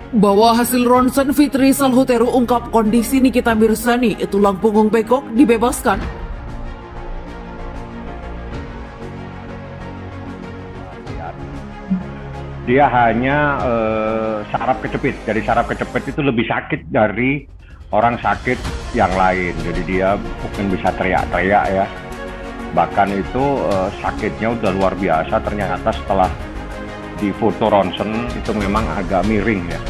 Bahwa hasil ronsen Fitri Salhuteru ungkap kondisi Nikita Mirzani, tulang punggung bengkok, dibebaskan. Dia hanya saraf kejepit. Jadi saraf kejepit itu lebih sakit dari orang sakit yang lain. Jadi dia mungkin bisa teriak-teriak ya. Bahkan itu sakitnya udah luar biasa. Ternyata setelah di foto ronsen itu memang agak miring ya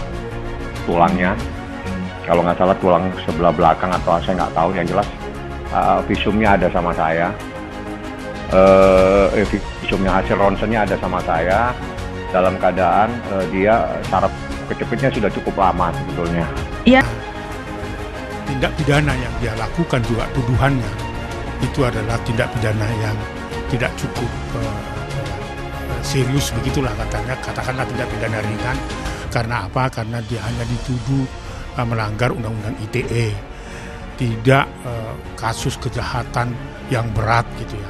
tulangnya. Kalau nggak salah tulang sebelah belakang atau saya nggak tahu. Yang jelas visumnya ada sama saya. Visumnya hasil ronsennya ada sama saya. Dalam keadaan dia saraf kejepitnya sudah cukup lama sebetulnya. Iya. Tindak pidana yang dia lakukan juga tuduhannya itu adalah tindak pidana yang tidak cukup serius begitulah katanya, katakanlah tindak pidana ringan. Karena apa? Karena dia hanya dituduh melanggar Undang-Undang ITE, tidak kasus kejahatan yang berat gitu ya.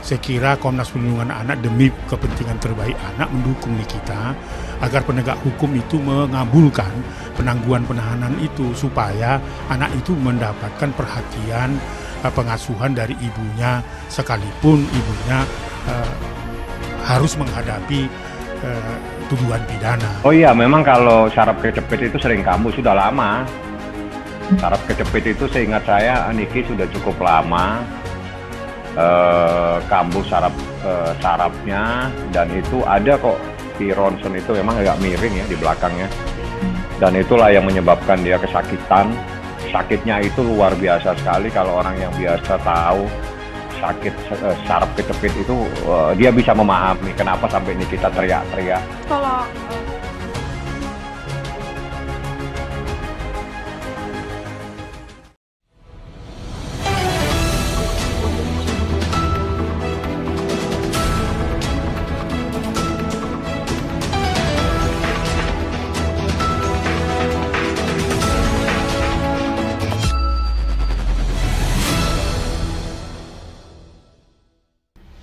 Saya kira Komnas Perlindungan Anak demi kepentingan terbaik anak mendukung Nikita agar penegak hukum itu mengabulkan penangguhan penahanan itu supaya anak itu mendapatkan perhatian pengasuhan dari ibunya sekalipun ibunya harus menghadapi tuduhan pidana. Oh iya, memang kalau saraf kejepit itu sering kambuh sudah lama. Saraf kejepit itu seingat saya Niki sudah cukup lama. Kambuh sarafnya, dan itu ada kok di ronsen itu memang agak miring ya di belakangnya, dan itulah yang menyebabkan dia kesakitan. Sakitnya itu luar biasa sekali. Kalau orang yang biasa tahu sakit saraf kejepit itu dia bisa memahami kenapa sampai ini kita teriak-teriak. Kalau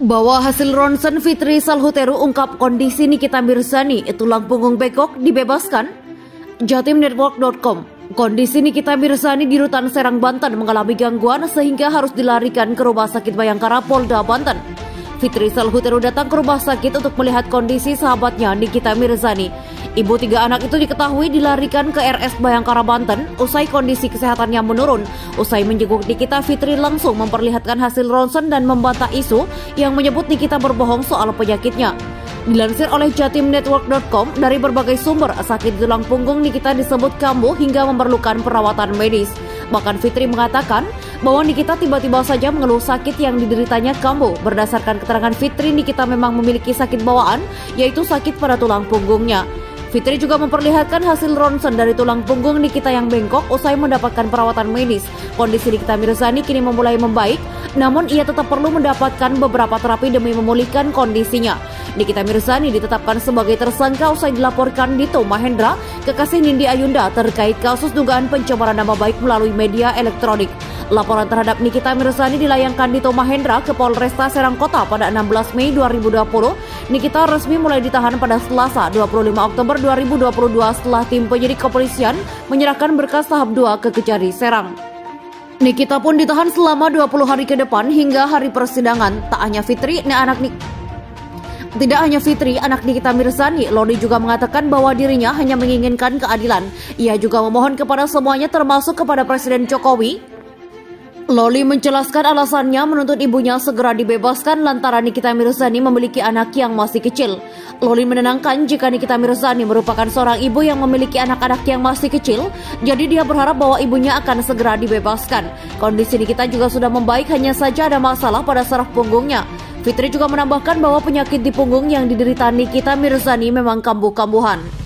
Bahwa hasil ronsen Fitri Salhuteru ungkap kondisi Nikita Mirzani, tulang punggung bengkok, dibebaskan. Jatimnetwork.com. Kondisi Nikita Mirzani di Rutan Serang, Banten mengalami gangguan sehingga harus dilarikan ke Rumah Sakit Bayangkara Polda Banten. Fitri Salhuteru datang ke rumah sakit untuk melihat kondisi sahabatnya Nikita Mirzani. Ibu 3 anak itu diketahui dilarikan ke RS Bayangkara Banten usai kondisi kesehatannya menurun. Usai menjenguk Nikita, Fitri langsung memperlihatkan hasil ronsen dan membantah isu yang menyebut Nikita berbohong soal penyakitnya. Dilansir oleh Jatimnetwork.com, dari berbagai sumber, sakit tulang punggung Nikita disebut kambuh hingga memerlukan perawatan medis. Bahkan Fitri mengatakan bahwa Nikita tiba-tiba saja mengeluh sakit yang dideritanya kambuh. Berdasarkan keterangan Fitri, Nikita memang memiliki sakit bawaan, yaitu sakit pada tulang punggungnya. Fitri juga memperlihatkan hasil ronsen dari tulang punggung Nikita yang bengkok usai mendapatkan perawatan medis. Kondisi Nikita Mirzani kini mulai membaik, namun ia tetap perlu mendapatkan beberapa terapi demi memulihkan kondisinya. Nikita Mirzani ditetapkan sebagai tersangka usai dilaporkan Dito Mahendra, kekasih Nindi Ayunda, terkait kasus dugaan pencemaran nama baik melalui media elektronik. Laporan terhadap Nikita Mirzani dilayangkan Dito Mahendra ke Polresta Serang Kota pada 16 Mei 2020. Nikita resmi mulai ditahan pada Selasa 25 Oktober 2022 setelah tim penyidik kepolisian menyerahkan berkas tahap 2 ke Kejari Serang. Nikita pun ditahan selama 20 hari ke depan hingga hari persidangan. Tidak hanya Fitri, anak Nikita Mirzani, Lodi juga mengatakan bahwa dirinya hanya menginginkan keadilan. Ia juga memohon kepada semuanya termasuk kepada Presiden Jokowi. Loli menjelaskan alasannya menuntut ibunya segera dibebaskan lantaran Nikita Mirzani memiliki anak yang masih kecil. Loli menenangkan jika Nikita Mirzani merupakan seorang ibu yang memiliki anak-anak yang masih kecil, jadi dia berharap bahwa ibunya akan segera dibebaskan. Kondisi Nikita juga sudah membaik, hanya saja ada masalah pada saraf punggungnya. Fitri juga menambahkan bahwa penyakit di punggung yang diderita Nikita Mirzani memang kambuh-kambuhan.